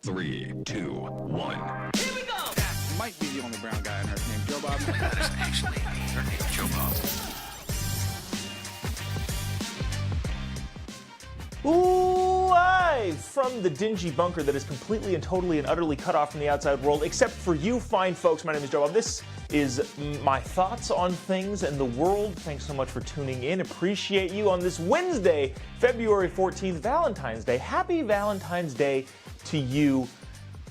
3, 2, 1. Here we go! That might be the only brown guy on earth named Joe Bob. That is actually her name, Joe Bob. Live from the dingy bunker that is completely and totally and utterly cut off from the outside world, except for you fine folks. My name is Joe Bob. This is my thoughts on things and the world. Thanks so much for tuning in. Appreciate you on this Wednesday, February 14th, Valentine's Day. Happy Valentine's Day to you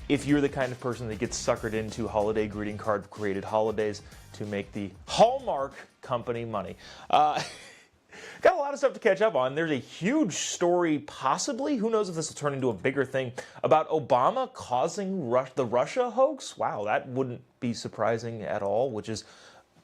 if you're the kind of person that gets suckered into holiday greeting card created holidays to make the Hallmark company money. Got a lot of stuff to catch up on. There's a huge story, possibly, who knows if this will turn into a bigger thing, about Obama causing the Russia hoax. Wow, that wouldn't be surprising at all, which is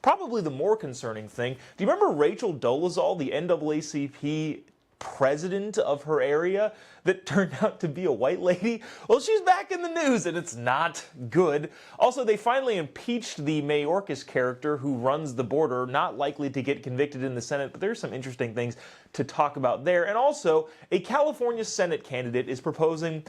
probably the more concerning thing. Do you remember Rachel Dolezal, the NAACP president of her area, that turned out to be a white lady? Well, she's back in the news, and it's not good. Also, they finally impeached the Mayorkas character who runs the border, not likely to get convicted in the Senate, but there's some interesting things to talk about there. And also, a California Senate candidate is proposing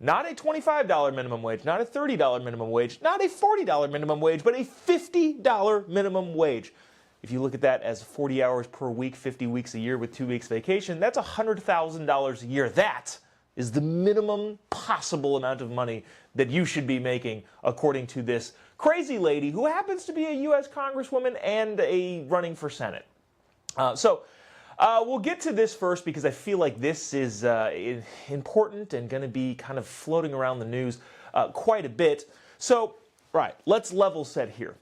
not a $25 minimum wage, not a $30 minimum wage, not a $40 minimum wage, but a $50 minimum wage. If you look at that as 40 hours per week, 50 weeks a year with 2 weeks vacation, that's $100,000 a year. That is the minimum possible amount of money that you should be making, according to this crazy lady who happens to be a U.S. Congresswoman and a running for Senate. We'll get to this first because I feel like this is important and going to be kind of floating around the news quite a bit. So, right, let's level set here.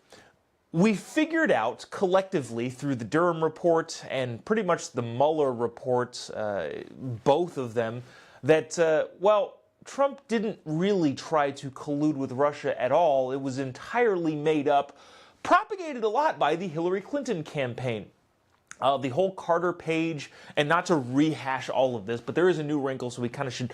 We figured out collectively through the Durham report and pretty much the Mueller report, both of them, that, Trump didn't really try to collude with Russia at all. It was entirely made up, propagated a lot by the Hillary Clinton campaign. The whole Carter page, and not to rehash all of this, but there is a new wrinkle, so we kind of should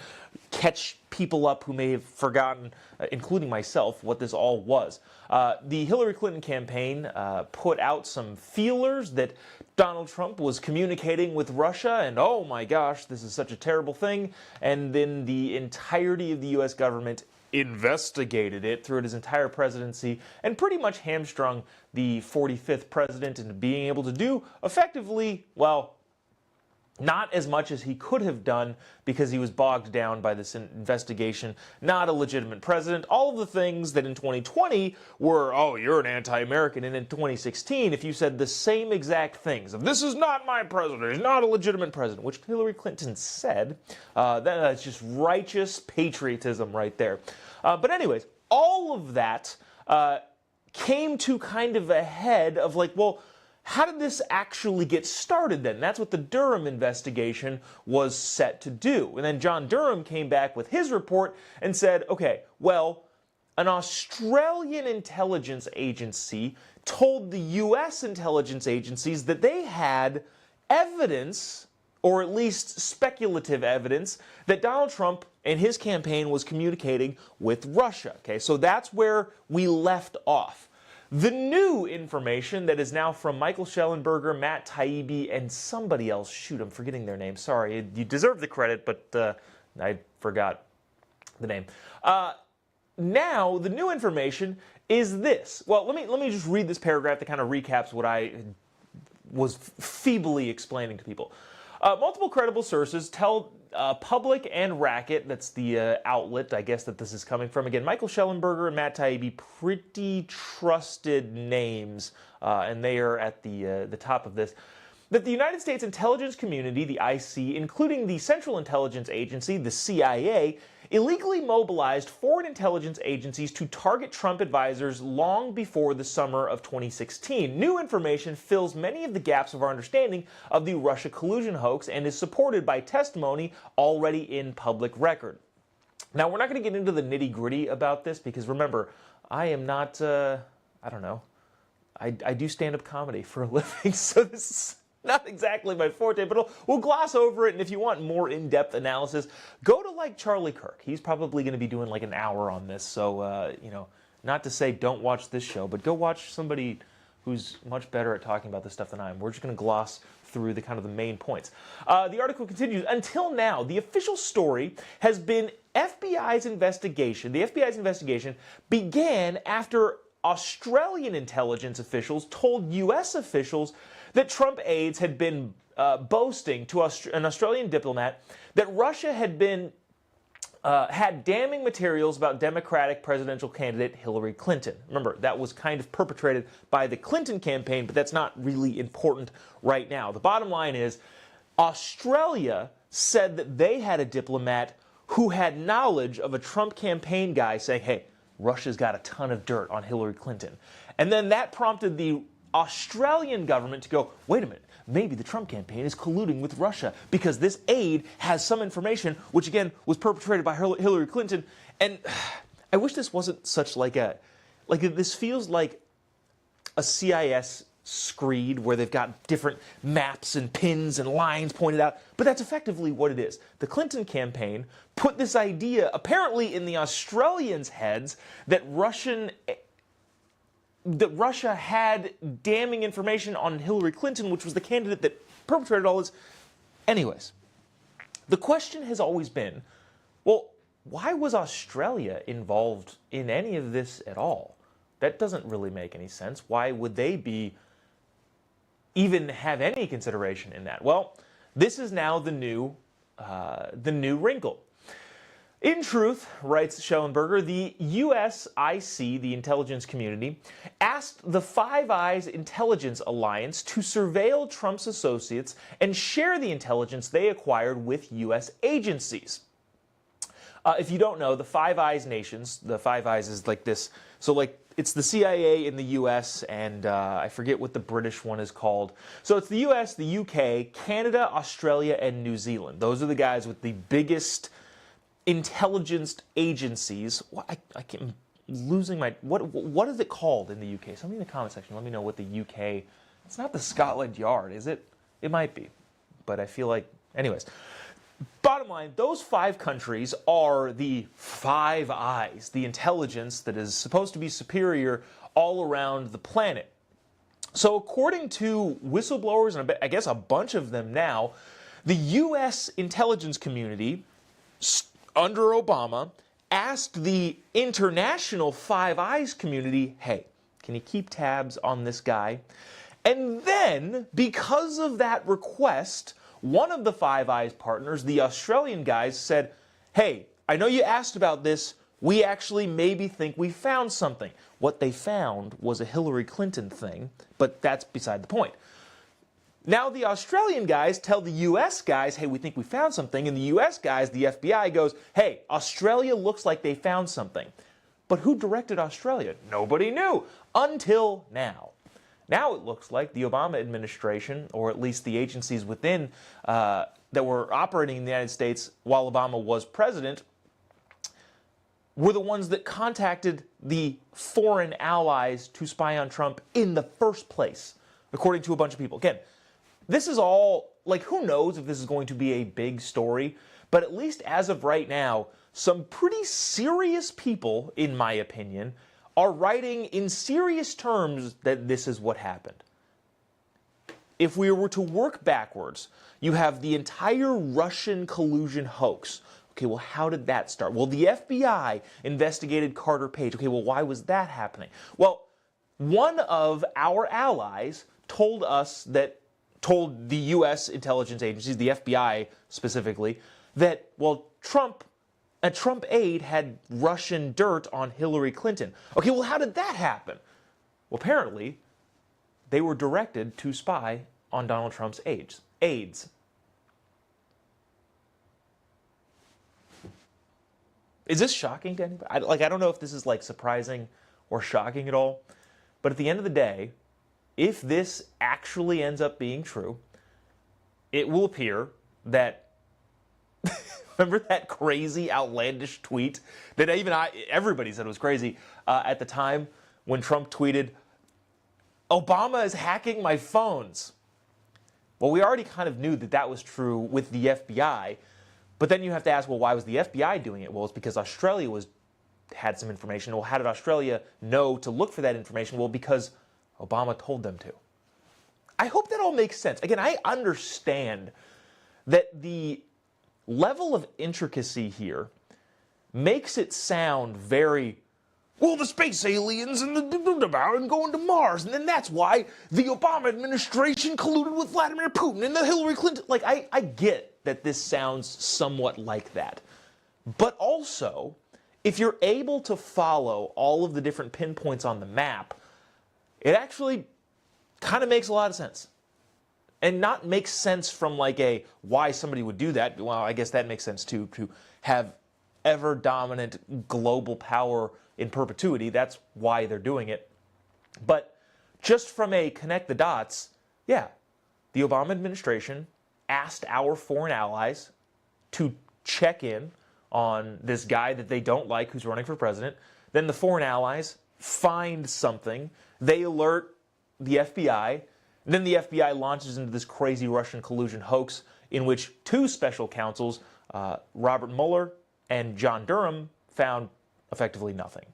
catch people up who may have forgotten, including myself, what this all was. The Hillary Clinton campaign put out some feelers that Donald Trump was communicating with Russia, and oh my gosh, this is such a terrible thing, and then the entirety of the U.S. government investigated it throughout his entire presidency and pretty much hamstrung the 45th president into being able to do effectively, well, not as much as he could have done because he was bogged down by this investigation, not a legitimate president. All of the things that in 2020 were, oh, you're an anti-American, and in 2016, if you said the same exact things, this is not my president, he's not a legitimate president, which Hillary Clinton said, that's just righteous patriotism right there. But anyways, all of that came to kind of a head of like, well, how did this actually get started then? That's what the Durham investigation was set to do. And then John Durham came back with his report and said, okay, well, an Australian intelligence agency told the U.S. intelligence agencies that they had evidence, or at least speculative evidence, that Donald Trump and his campaign was communicating with Russia. Okay, so that's where we left off. The new information that is now from Michael Schellenberger, Matt Taibbi, and somebody else. Shoot, I'm forgetting their name. Sorry, you deserve the credit, but I forgot the name. Now, the new information is this. Well, let me just read this paragraph that kind of recaps what I was feebly explaining to people. Multiple credible sources tell Public and Racket, that's the outlet, I guess, that this is coming from. Again, Michael Schellenberger and Matt Taibbi, pretty trusted names, and they are at the top of this, that the United States intelligence community, the IC, including the Central Intelligence Agency, the CIA, illegally mobilized foreign intelligence agencies to target Trump advisors long before the summer of 2016. New information fills many of the gaps of our understanding of the Russia collusion hoax and is supported by testimony already in public record. Now, we're not going to get into the nitty-gritty about this because, remember, I am not, I don't know, I do stand-up comedy for a living, so this is not exactly my forte, but we'll gloss over it, and if you want more in-depth analysis, go to, like, Charlie Kirk. He's probably going to be doing, like, an hour on this, so, not to say don't watch this show, but go watch somebody who's much better at talking about this stuff than I am. We're just going to gloss through the kind of the main points. The article continues, until now, the official story has been FBI's investigation, the FBI's investigation began after Australian intelligence officials told U.S. officials that Trump aides had been boasting to an Australian diplomat that Russia had damning materials about Democratic presidential candidate Hillary Clinton. Remember, that was kind of perpetrated by the Clinton campaign, but that's not really important right now. The bottom line is, Australia said that they had a diplomat who had knowledge of a Trump campaign guy saying, hey, Russia's got a ton of dirt on Hillary Clinton. And then that prompted the Australian government to go, wait a minute, maybe the Trump campaign is colluding with Russia because this aide has some information which, again, was perpetrated by Hillary Clinton. And I wish this wasn't such this feels like a CIS screed where they've got different maps and pins and lines pointed out, but that's effectively what it is. The Clinton campaign put this idea apparently in the Australians' heads that Russia had damning information on Hillary Clinton, which was the candidate that perpetrated all this. Anyways, the question has always been, well, why was Australia involved in any of this at all? That doesn't really make any sense. Why would they even have any consideration in that? Well, this is now the new wrinkle. In truth, writes Schellenberger, the USIC, the intelligence community, asked the Five Eyes Intelligence Alliance to surveil Trump's associates and share the intelligence they acquired with U.S. agencies. If you don't know, the Five Eyes nations, the Five Eyes is like this, so it's the CIA in the U.S. and I forget what the British one is called. So it's the U.S., the U.K., Canada, Australia, and New Zealand. Those are the guys with the biggest intelligence agencies. I'm losing my... What is it called in the UK? Somebody in the comment section, let me know what the UK... It's not the Scotland Yard, is it? It might be. But I feel like... Anyways. Bottom line, those 5 countries are the Five Eyes, the intelligence that is supposed to be superior all around the planet. So according to whistleblowers, and I guess a bunch of them now, the U.S. intelligence community under Obama asked the international Five Eyes community, hey, can you keep tabs on this guy? And then, because of that request, one of the Five Eyes partners, the Australian guys, said, hey, I know you asked about this. We actually maybe think we found something. What they found was a Hillary Clinton thing, but that's beside the point. Now the Australian guys tell the U.S. guys, hey, we think we found something, and the U.S. guys, the FBI, goes, hey, Australia looks like they found something. But who directed Australia? Nobody knew, until now. Now it looks like the Obama administration, or at least the agencies within that were operating in the United States while Obama was president, were the ones that contacted the foreign allies to spy on Trump in the first place, according to a bunch of people. Again, this is all, who knows if this is going to be a big story, but at least as of right now, some pretty serious people, in my opinion, are writing in serious terms that this is what happened. If we were to work backwards, you have the entire Russian collusion hoax. Okay, well, how did that start? Well, the FBI investigated Carter Page. Okay, well, why was that happening? Well, one of our allies told the U.S. intelligence agencies, the FBI specifically, that, well, a Trump aide had Russian dirt on Hillary Clinton. Okay, well, how did that happen? Well, apparently, they were directed to spy on Donald Trump's aides. Is this shocking to anybody? I don't know if this is, surprising or shocking at all, but at the end of the day, if this actually ends up being true, it will appear that... Remember that crazy, outlandish tweet that everybody said was crazy at the time when Trump tweeted, Obama is hacking my phones. Well, we already kind of knew that that was true with the FBI, but then you have to ask, well, why was the FBI doing it? Well, it's because Australia had some information. Well, how did Australia know to look for that information? Well, because Obama told them to. I hope that all makes sense. Again, I understand that the level of intricacy here makes it sound very, well, the space aliens and and going to Mars, and then that's why the Obama administration colluded with Vladimir Putin and the Hillary Clinton. Like, I get that this sounds somewhat like that. But also, if you're able to follow all of the different pinpoints on the map, it actually kind of makes a lot of sense. And not makes sense from like a why somebody would do that. Well, I guess that makes sense too, to have ever dominant global power in perpetuity. That's why they're doing it. But just from a connect the dots, yeah, the Obama administration asked our foreign allies to check in on this guy that they don't like who's running for president. Then the foreign allies find something. They alert the FBI. Then the FBI launches into this crazy Russian collusion hoax in which two special counsels, Robert Mueller and John Durham, found effectively nothing.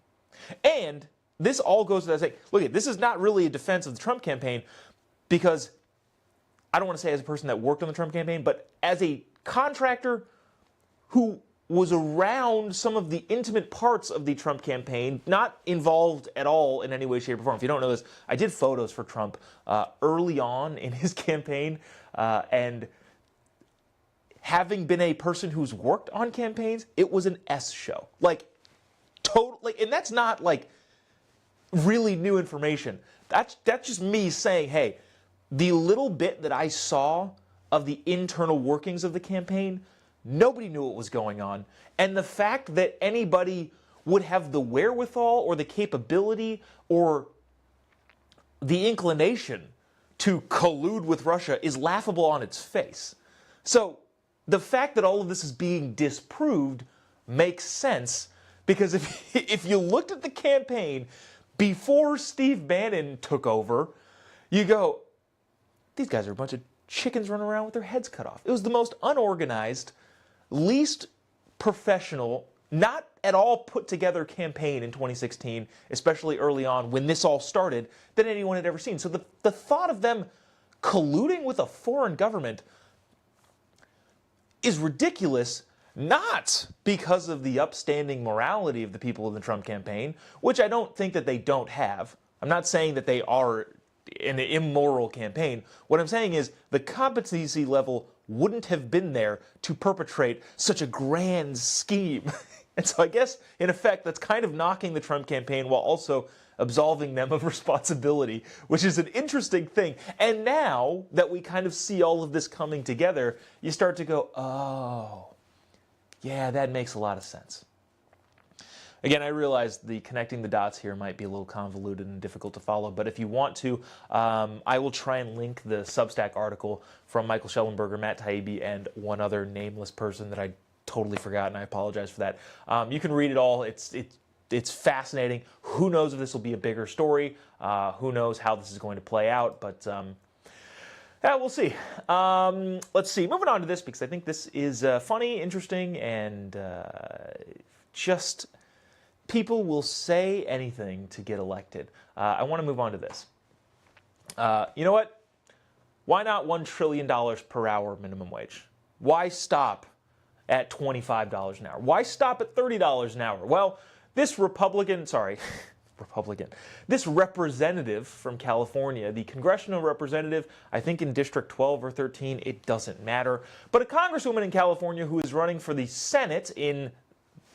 And this all goes to say, look, this is not really a defense of the Trump campaign, because I don't want to say as a person that worked on the Trump campaign, but as a contractor who was around some of the intimate parts of the Trump campaign, not involved at all in any way, shape, or form. If you don't know this, I did photos for Trump early on in his campaign, and having been a person who's worked on campaigns, it was an S show. Like, totally, and that's not like really new information. That's just me saying, hey, the little bit that I saw of the internal workings of the campaign, nobody knew what was going on. And the fact that anybody would have the wherewithal or the capability or the inclination to collude with Russia is laughable on its face. So the fact that all of this is being disproved makes sense, because if you looked at the campaign before Steve Bannon took over, you go, these guys are a bunch of chickens running around with their heads cut off. It was the most unorganized, least professional, not at all put together campaign in 2016, especially early on when this all started, that anyone had ever seen. So the thought of them colluding with a foreign government is ridiculous, not because of the upstanding morality of the people in the Trump campaign, which I don't think that they don't have. I'm not saying that they are an immoral campaign. What I'm saying is the competency level wouldn't have been there to perpetrate such a grand scheme. And so I guess, in effect, that's kind of knocking the Trump campaign while also absolving them of responsibility, which is an interesting thing. And now that we kind of see all of this coming together, you start to go, oh, yeah, that makes a lot of sense. Again, I realize the connecting the dots here might be a little convoluted and difficult to follow, but if you want to, I will try and link the Substack article from Michael Schellenberger, Matt Taibbi, and one other nameless person that I totally forgot, and I apologize for that. You can read it all. It's fascinating. Who knows if this will be a bigger story? Who knows how this is going to play out? But yeah, we'll see. Let's see. Moving on to this, because I think this is funny, interesting, and just people will say anything to get elected. I want to move on to this. You know what? Why not $1 trillion per hour minimum wage? Why stop at $25 an hour? Why stop at $30 an hour? Well, this this representative from California, the congressional representative, I think in District 12 or 13, it doesn't matter, but a congresswoman in California who is running for the Senate in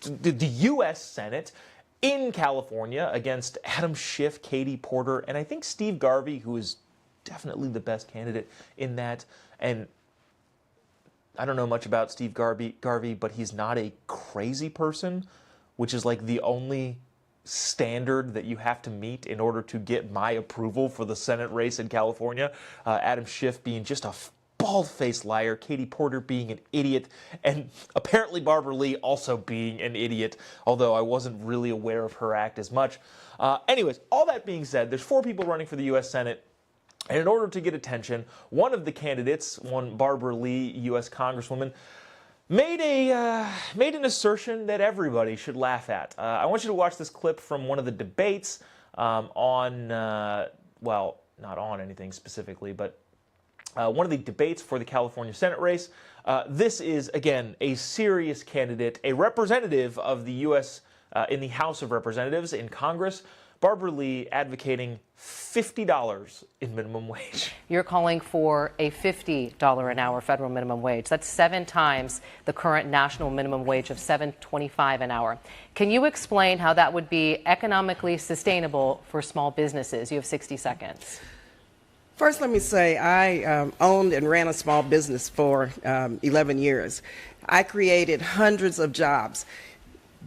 the U.S. Senate in California against Adam Schiff, Katie Porter, and I think Steve Garvey, who is definitely the best candidate in that. And I don't know much about Steve Garvey, but he's not a crazy person, which is like the only standard that you have to meet in order to get my approval for the Senate race in California. Adam Schiff being just a bald-faced liar, Katie Porter being an idiot, and apparently Barbara Lee also being an idiot, although I wasn't really aware of her act as much. Anyways, all that being said, there's 4 people running for the U.S. Senate, and in order to get attention, one of the candidates, one Barbara Lee, U.S. Congresswoman, made an assertion that everybody should laugh at. I want you to watch this clip from one of the debates on, well, not on anything specifically, but one of the debates for the California Senate race. This is, again, a serious candidate, a representative of the U.S. In the House of Representatives in Congress, Barbara Lee, advocating $50 in minimum wage. You're calling for a $50 an hour federal minimum wage. That's 7 times the current national minimum wage of $7.25 an hour. Can you explain how that would be economically sustainable for small businesses? You have 60 seconds. First, let me say I owned and ran a small business for 11 years. I created hundreds of jobs,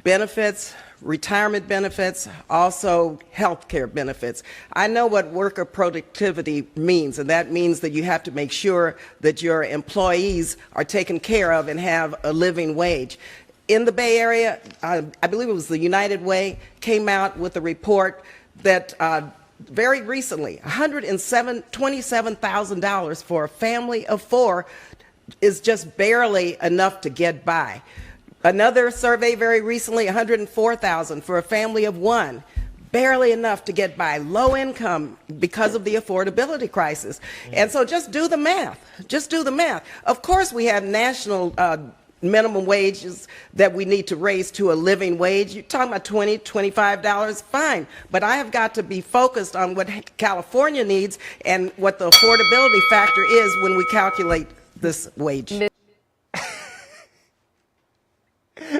benefits, retirement benefits, also health care benefits. I know what worker productivity means, and that means that you have to make sure that your employees are taken care of and have a living wage. In the Bay Area, I believe it was the United Way, came out with a report that very recently, $127,000 for a family of 4 is just barely enough to get by. Another survey very recently, $104,000 for a family of 1, barely enough to get by. Low income because of the affordability crisis. And so just do the math. Just do the math. Of course, we have national minimum wages that we need to raise to a living wage. You're talking about $20, $25, fine. But I have got to be focused on what California needs and what the affordability factor is when we calculate this wage.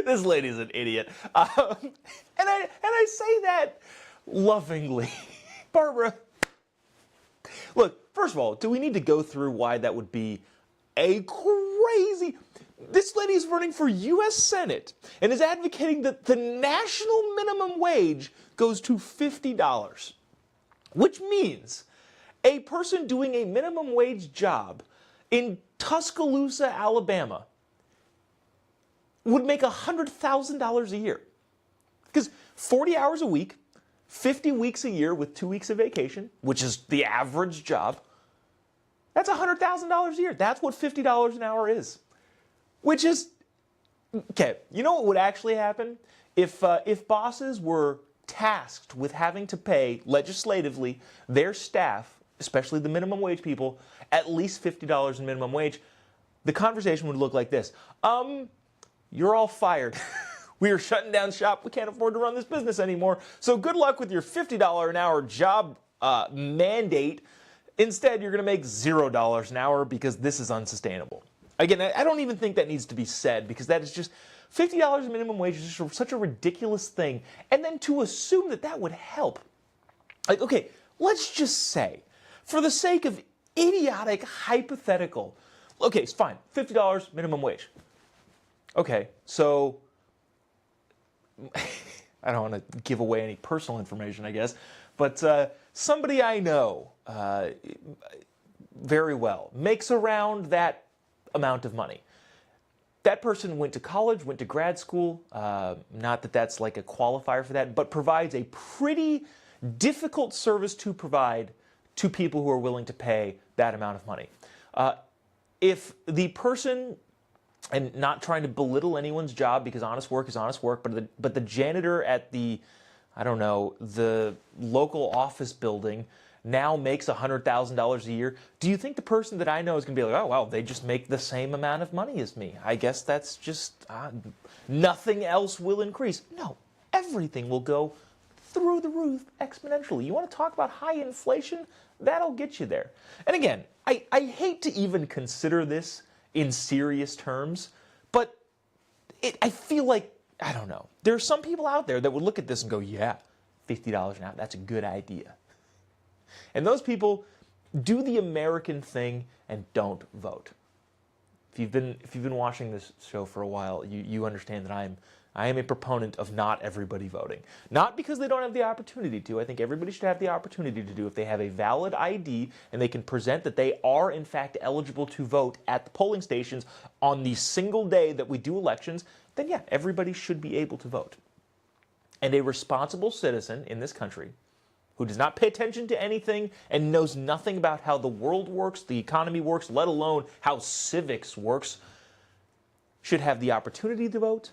This lady's an idiot. And I say that lovingly. Barbara, look, first of all, do we need to go through why that would be a crazy... This lady is running for U.S. Senate and is advocating that the national minimum wage goes to $50, which means a person doing a minimum wage job in Tuscaloosa, Alabama, would make $100,000 a year. Because 40 hours a week, 50 weeks a year with 2 weeks of vacation, which is the average job, that's $100,000 a year. That's what $50 an hour is. Which is, okay, you know what would actually happen? If bosses were tasked with having to pay legislatively their staff, especially the minimum wage people, at least $50 in minimum wage, the conversation would look like this. You're all fired. We are shutting down shop. We can't afford to run this business anymore. So good luck with your $50 an hour job mandate. Instead, you're going to make $0 an hour because this is unsustainable. Again, I don't even think that needs to be said because that is just $50 minimum wage is just such a ridiculous thing. And then to assume that that would help. Like, okay, let's just say, for the sake of idiotic hypothetical, okay, it's fine, $50 minimum wage. Okay, so I don't want to give away any personal information, I guess, but somebody I know very well makes around that amount of money. That person went to college, went to grad school, not that that's like a qualifier for that, but provides a pretty difficult service to provide to people who are willing to pay that amount of money. If the person, and not trying to belittle anyone's job because honest work is honest work, but the janitor at the, I don't know, the local office building now makes $100,000 a year, do you think the person that I know is going to be like, oh, well, they just make the same amount of money as me? I guess that's just, nothing else will increase. No, everything will go through the roof exponentially. You want to talk about high inflation? That'll get you there. And again, I hate to even consider this in serious terms, but I feel like, I don't know, there are some people out there that would look at this and go, yeah, $50 an hour, that's a good idea. And those people do the American thing and don't vote. If you've been watching this show for a while, you understand that I am a proponent of not everybody voting. Not because they don't have the opportunity to. I think everybody should have the opportunity to do if they have a valid ID and they can present that they are in fact eligible to vote at the polling stations on the single day that we do elections, then yeah, everybody should be able to vote. And a responsible citizen in this country who does not pay attention to anything and knows nothing about how the world works, the economy works, let alone how civics works, should have the opportunity to vote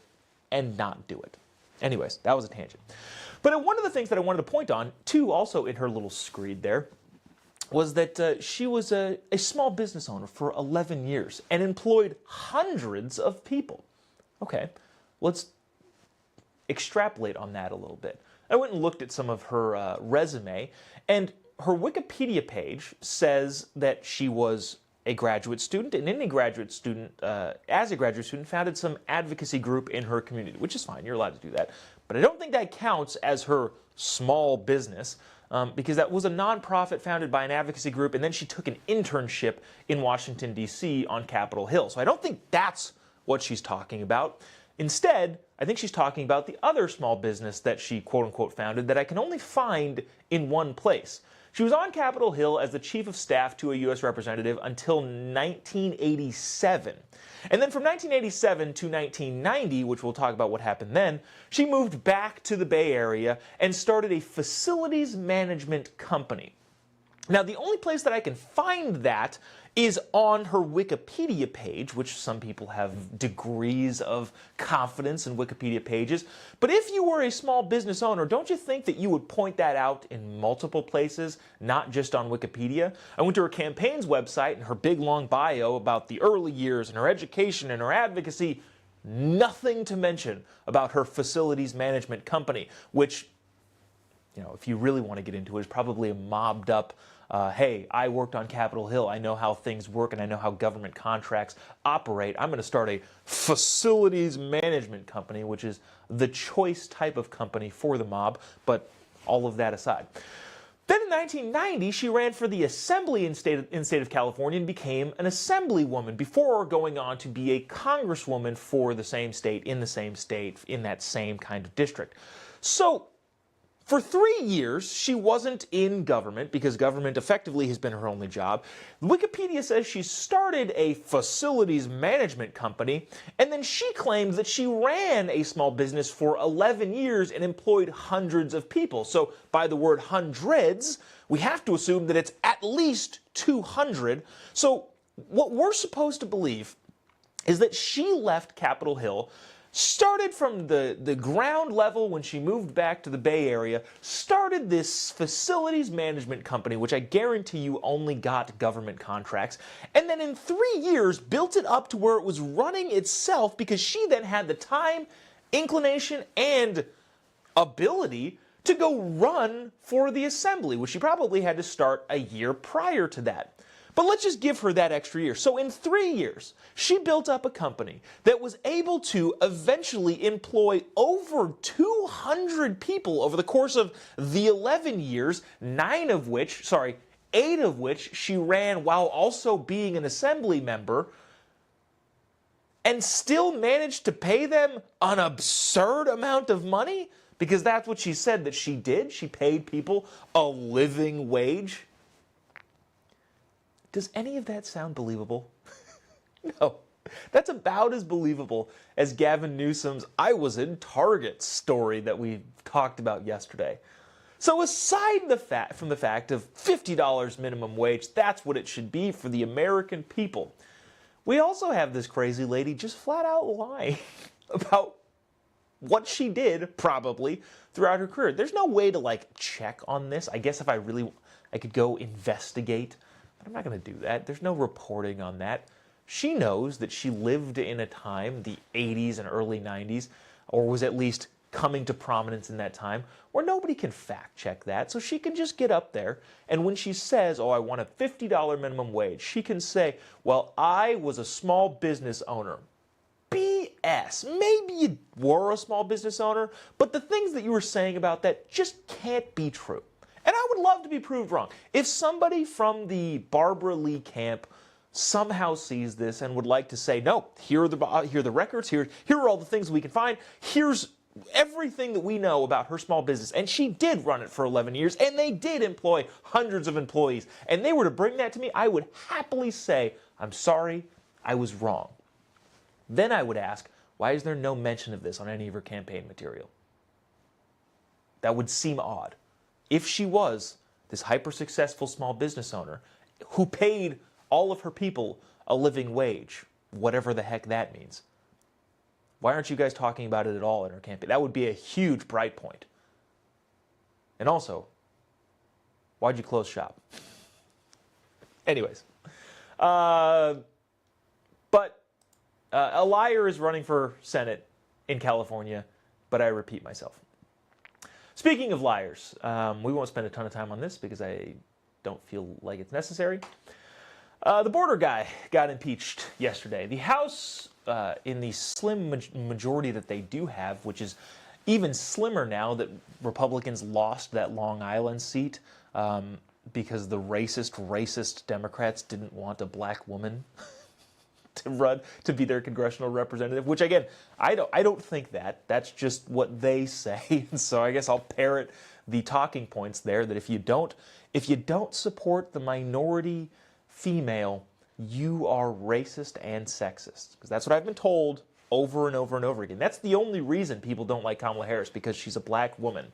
and not do it. Anyways, that was a tangent. But one of the things that I wanted to point on, too, also in her little screed there, was that she was a small business owner for 11 years and employed hundreds of people. Okay, let's extrapolate on that a little bit. I went and looked at some of her resume, and her Wikipedia page says that she was a graduate student, and as a graduate student, founded some advocacy group in her community, which is fine, you're allowed to do that. But I don't think that counts as her small business, because that was a nonprofit founded by an advocacy group, and then she took an internship in Washington, D.C. on Capitol Hill. So I don't think that's what she's talking about. Instead, I think she's talking about the other small business that she quote-unquote founded that I can only find in one place. She was on Capitol Hill as the chief of staff to a U.S. representative until 1987. And then from 1987 to 1990, which we'll talk about what happened then, she moved back to the Bay Area and started a facilities management company. Now, the only place that I can find that is on her Wikipedia page, which some people have degrees of confidence in Wikipedia pages. But if you were a small business owner, don't you think that you would point that out in multiple places, not just on Wikipedia? I went to her campaign's website, and her big long bio about the early years and her education and her advocacy, nothing to mention about her facilities management company, which, you know, if you really want to get into it, is probably a mobbed up, hey, I worked on Capitol Hill, I know how things work, and I know how government contracts operate. I'm going to start a facilities management company, which is the choice type of company for the mob, but all of that aside. Then in 1990, she ran for the assembly in state of California and became an assemblywoman before going on to be a congresswoman for the same state, in that same kind of district. So, for 3 years, she wasn't in government because government effectively has been her only job. Wikipedia says she started a facilities management company, and then she claimed that she ran a small business for 11 years and employed hundreds of people. So by the word hundreds, we have to assume that it's at least 200. So what we're supposed to believe is that she left Capitol Hill, started from the ground level when she moved back to the Bay Area, started this facilities management company, which I guarantee you only got government contracts, and then in 3 years built it up to where it was running itself because she then had the time, inclination, and ability to go run for the assembly, which she probably had to start a year prior to that. But let's just give her that extra year. So in 3 years, she built up a company that was able to eventually employ over 200 people over the course of the 11 years, 8 of which she ran while also being an assembly member, and still managed to pay them an absurd amount of money? Because that's what she said that she did. She paid people a living wage. Does any of that sound believable? No. That's about as believable as Gavin Newsom's "I was in Target" story that we talked about yesterday. So aside from the fact of $50 minimum wage, that's what it should be for the American people, we also have this crazy lady just flat out lying about what she did, probably, throughout her career. There's no way to, check on this. I guess if I could go investigate. But I'm not going to do that. There's no reporting on that. She knows that she lived in a time, the 80s and early 90s, or was at least coming to prominence in that time, where nobody can fact check that. So she can just get up there, and when she says, oh, I want a $50 minimum wage, she can say, well, I was a small business owner. BS. Maybe you were a small business owner, but the things that you were saying about that just can't be true. And I would love to be proved wrong. If somebody from the Barbara Lee camp somehow sees this and would like to say, no, here are the records, here are all the things we can find, here's everything that we know about her small business, and she did run it for 11 years, and they did employ hundreds of employees, and they were to bring that to me, I would happily say, I'm sorry, I was wrong. Then I would ask, why is there no mention of this on any of her campaign material? That would seem odd. If she was this hyper-successful small business owner who paid all of her people a living wage, whatever the heck that means, why aren't you guys talking about it at all in her campaign? That would be a huge bright point. And also, why'd you close shop? Anyways. But a liar is running for Senate in California, but I repeat myself. Speaking of liars, we won't spend a ton of time on this because I don't feel like it's necessary. The border guy got impeached yesterday. The House, in the slim majority that they do have, which is even slimmer now that Republicans lost that Long Island seat because the racist Democrats didn't want a black woman to be their congressional representative, which again, I don't think that. That's just what they say. So I guess I'll parrot the talking points there that if you don't support the minority female, you are racist and sexist. Because that's what I've been told over and over and over again. That's the only reason people don't like Kamala Harris, because she's a black woman.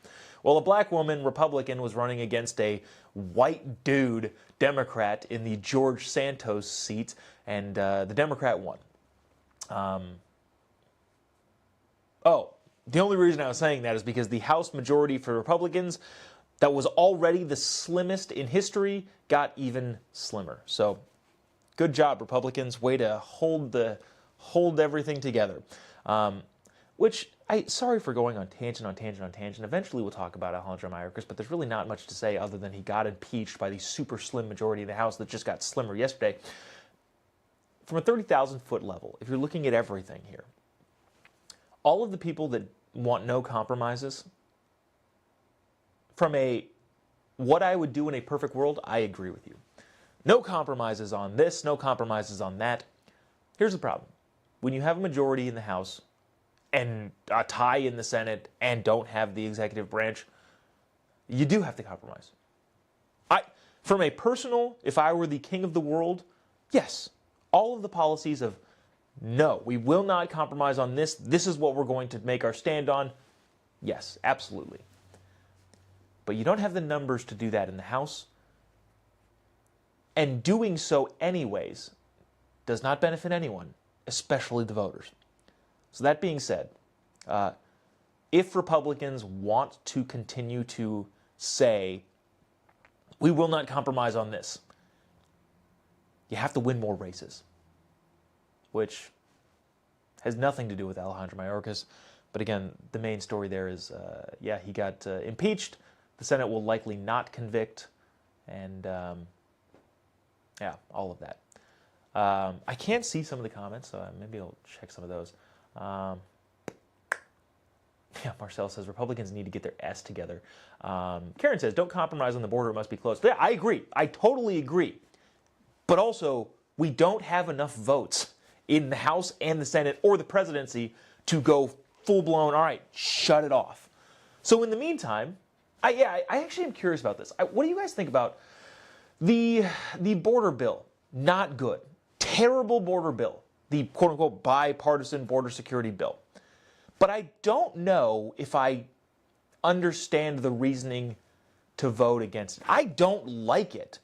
Well, a black woman Republican was running against a white dude Democrat in the George Santos seat, and the Democrat won. The only reason I was saying that is because the House majority for Republicans, that was already the slimmest in history, got even slimmer. So, good job, Republicans. Way to hold everything together. Sorry for going on tangent. Eventually we'll talk about Alejandro Mayorkas, but there's really not much to say other than he got impeached by the super slim majority of the House that just got slimmer yesterday. From a 30,000-foot level, if you're looking at everything here, all of the people that want no compromises, from what I would do in a perfect world, I agree with you. No compromises on this, no compromises on that. Here's the problem. When you have a majority in the House and a tie in the Senate and don't have the executive branch, you do have to compromise. From a personal, if I were the king of the world, yes, all of the policies of no, we will not compromise on this, this is what we're going to make our stand on, yes, absolutely. But you don't have the numbers to do that in the House, and doing so anyways does not benefit anyone, especially the voters. So that being said, if Republicans want to continue to say, we will not compromise on this, you have to win more races, which has nothing to do with Alejandro Mayorkas. But again, the main story there is, he got impeached. The Senate will likely not convict, and all of that. I can't see some of the comments, so maybe I'll check some of those. Marcel says Republicans need to get their S together. Karen says, don't compromise on the border, it must be closed. Yeah, I agree. I totally agree. But also, we don't have enough votes in the House and the Senate or the presidency to go full-blown, all right, shut it off. So in the meantime, I actually am curious about this. What do you guys think about the border bill? Not good. Terrible border bill. The quote-unquote bipartisan border security bill. But I don't know if I understand the reasoning to vote against it. I don't like it,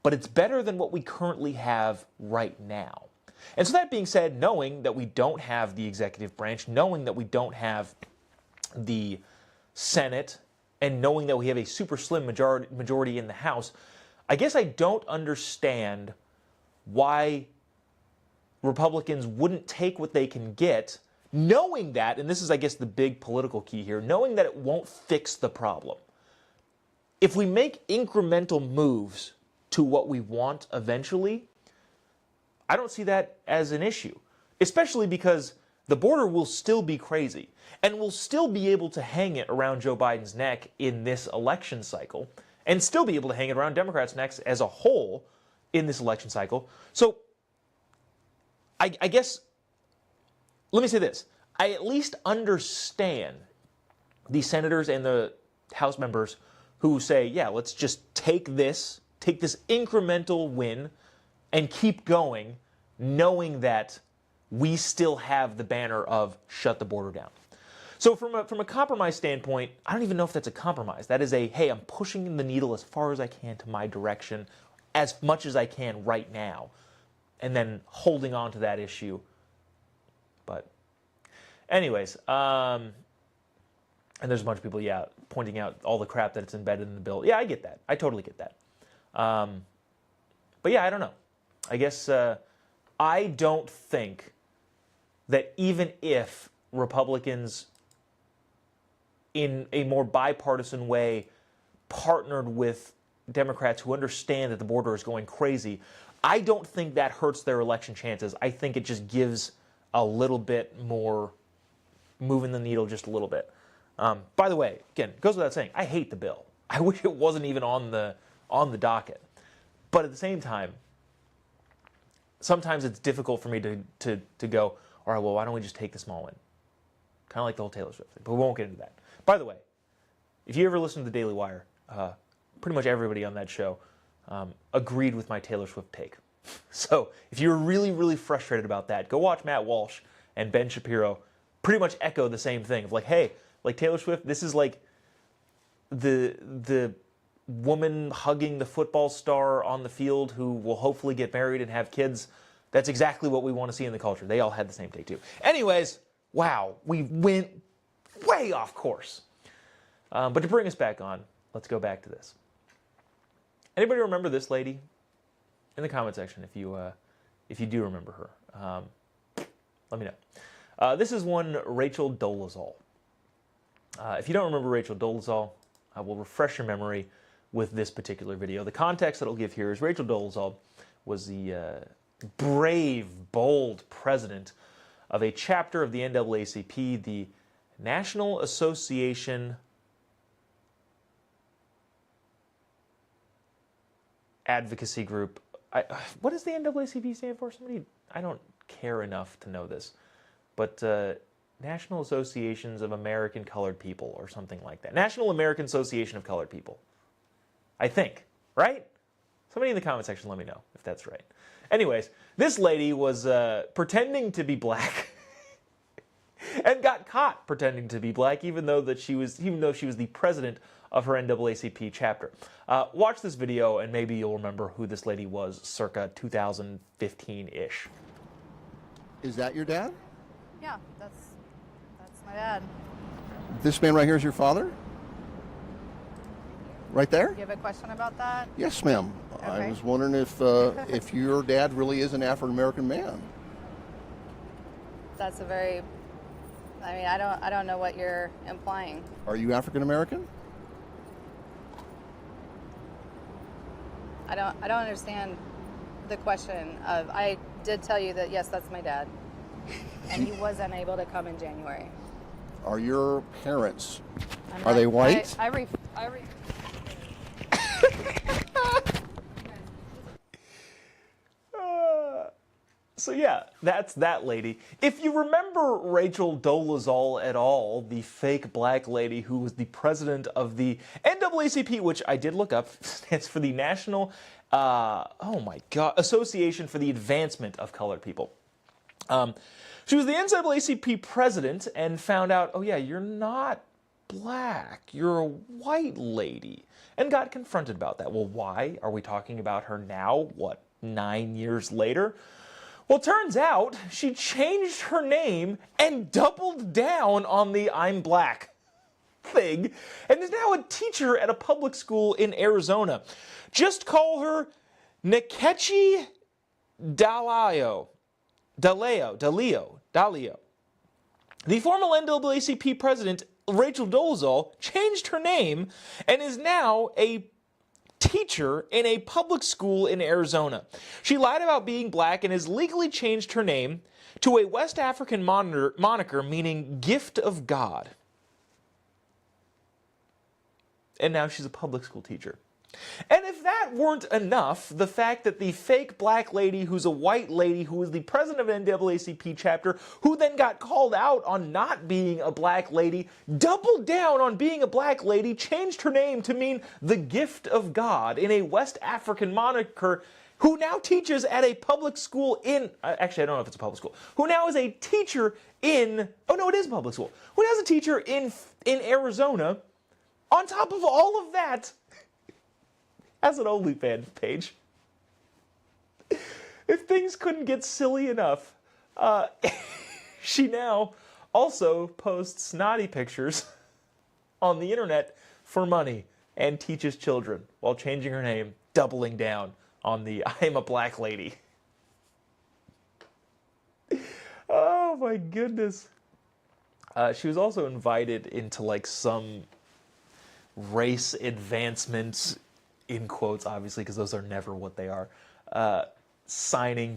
but it's better than what we currently have right now. And so that being said, knowing that we don't have the executive branch, knowing that we don't have the Senate, and knowing that we have a super slim majority in the House, I guess I don't understand why Republicans wouldn't take what they can get, knowing that, and this is, I guess, the big political key here, knowing that it won't fix the problem. If we make incremental moves to what we want eventually, I don't see that as an issue, especially because the border will still be crazy, and we'll still be able to hang it around Joe Biden's neck in this election cycle, and still be able to hang it around Democrats' necks as a whole in this election cycle. So I guess, let me say this. I at least understand the senators and the House members who say, yeah, let's just take this incremental win and keep going, knowing that we still have the banner of shut the border down. So from a compromise standpoint, I don't even know if that's a compromise. That is a, hey, I'm pushing the needle as far as I can to my direction, as much as I can right now, and then holding on to that issue. But anyways, and there's a bunch of people, pointing out all the crap that it's embedded in the bill. Yeah, I get that. I totally get that. But yeah, I don't know. I guess I don't think that even if Republicans in a more bipartisan way partnered with Democrats who understand that the border is going crazy, I don't think that hurts their election chances. I think it just gives a little bit more, moving the needle just a little bit. By the way, again, it goes without saying, I hate the bill. I wish it wasn't even on the docket. But at the same time, sometimes it's difficult for me to go, all right, well, why don't we just take the small win? Kind of like the whole Taylor Swift thing, but we won't get into that. By the way, if you ever listen to the Daily Wire, pretty much everybody on that show agreed with my Taylor Swift take. So if you're really, really frustrated about that, go watch Matt Walsh and Ben Shapiro pretty much echo the same thing of like, hey, like Taylor Swift, this is like the woman hugging the football star on the field who will hopefully get married and have kids. That's exactly what we want to see in the culture. They all had the same take too. Anyways, wow, we went way off course. But to bring us back on, let's go back to this. Anybody remember this lady? In the comment section, if you do remember her, let me know. This is one Rachel Dolezal. If you don't remember Rachel Dolezal, I will refresh your memory with this particular video. The context that I'll give here is Rachel Dolezal was the brave, bold president of a chapter of the NAACP, the National Association Advocacy Group. What does the NAACP stand for? I don't care enough to know this, but National Associations of American Colored People or something like that. National American Association of Colored People. I think, right? Somebody in the comment section let me know if that's right. Anyways, this lady was pretending to be black and got caught pretending to be black, even though she was the president of her NAACP chapter. Watch this video and maybe you'll remember who this lady was circa 2015-ish. Is that your dad? Yeah, that's my dad. This man right here is your father? Right there? You have a question about that? Yes, ma'am. I Okay. was wondering if your dad really is an African American man. That's a very, I mean, I don't know what you're implying. Are you African American? I don't understand the question of, I did tell you that yes, that's my dad. And he was unable to come in January. Are your parents, I'm are not- they white? So yeah, that's that lady. If you remember Rachel Dolezal at all, the fake black lady who was the president of the NAACP, which I did look up, stands for the National, Association for the Advancement of Colored People. She was the NAACP president and found out, oh yeah, you're not black, you're a white lady, and got confronted about that. Well, why are we talking about her now, 9 years later? Well, turns out she changed her name and doubled down on the I'm black thing and is now a teacher at a public school in Arizona. Just call her Nkechi Dalio. The former NAACP president, Rachel Dolezal, changed her name and is now a teacher in a public school in Arizona. She lied about being black and has legally changed her name to a West African moniker meaning gift of God. And now she's a public school teacher. And if that weren't enough, the fact that the fake black lady who's a white lady who was the president of an NAACP chapter, who then got called out on not being a black lady, doubled down on being a black lady, changed her name to mean the gift of God in a West African moniker, who now teaches at a public school in, actually I don't know if it's a public school, who now is a teacher in, oh no, it is a public school, who now is a teacher in Arizona. On top of all of that, has an OnlyFans page. If things couldn't get silly enough, she now also posts snotty pictures on the internet for money and teaches children while changing her name, doubling down on the I am a black lady. Oh my goodness. She was also invited into like some race advancements, in quotes, obviously, because those are never what they are.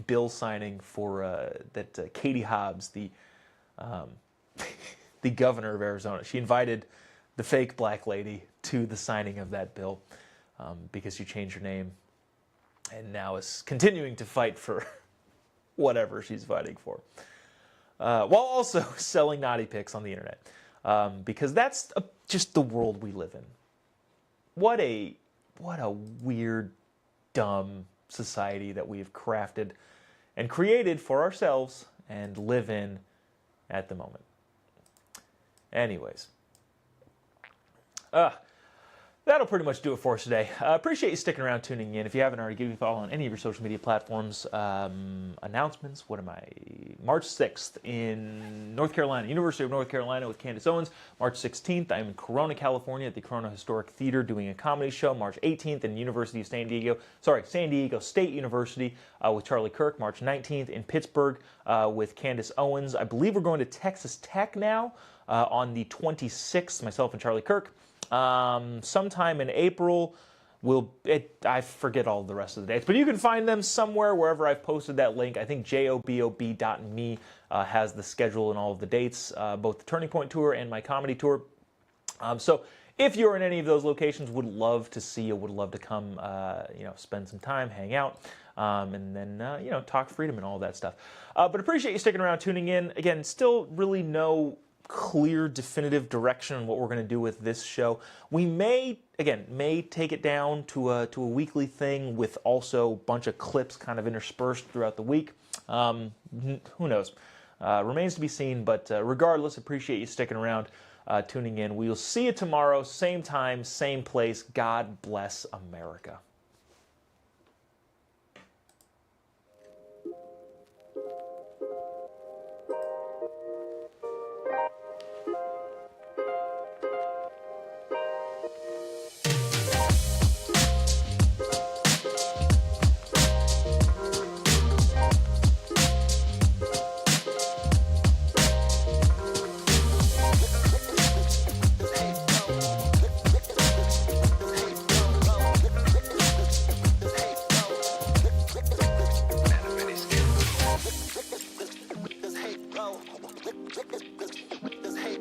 Bill signing for that Katie Hobbs, the the governor of Arizona. She invited the fake black lady to the signing of that bill because she changed her name and now is continuing to fight for whatever she's fighting for. While also selling naughty pics on the internet, because that's just the world we live in. What a weird, dumb society that we've crafted and created for ourselves and live in at the moment. Anyways, that'll pretty much do it for us today. Appreciate you sticking around, tuning in. If you haven't already, give me a follow on any of your social media platforms. Announcements, March 6th in North Carolina, University of North Carolina with Candace Owens. March 16th, I'm in Corona, California at the Corona Historic Theater doing a comedy show. March 18th in San Diego State University with Charlie Kirk. March 19th in Pittsburgh with Candace Owens. I believe we're going to Texas Tech now on the 26th, myself and Charlie Kirk. Sometime in April, I forget all the rest of the dates, but you can find them somewhere wherever I've posted that link. I think jobob.me has the schedule and all of the dates, both the Turning Point Tour and my comedy tour. So if you're in any of those locations, would love to see you, would love to come, spend some time, hang out, and then, talk freedom and all that stuff. But appreciate you sticking around, tuning in. Again, still really no clear, definitive direction on what we're going to do with this show. We may take it down to a weekly thing with also a bunch of clips kind of interspersed throughout the week. Who knows? Remains to be seen, but regardless, appreciate you sticking around, tuning in. We'll see you tomorrow, same time, same place. God bless America. This hate,